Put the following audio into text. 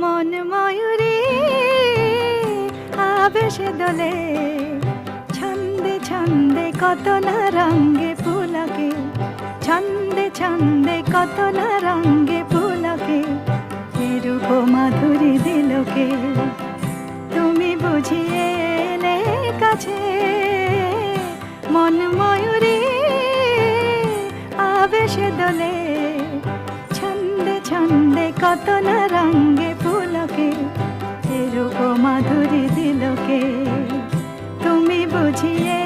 মন ময়ূরী আবেশে দোলে, ছন্দে ছন্দে কত না রঙে পুলকে, ছন্দে ছন্দে কত না রঙে পুলকে, এরূপ মাধুরী দিলকে। তুমি বুঝিয়ে এলে কাছে, মন ময়ূরী আবেশে দোলে, ছন্দে ছন্দে কত না রঙে পুলকে, এরূপ মাধুরী দিলকে। তুমি বুঝিয়ে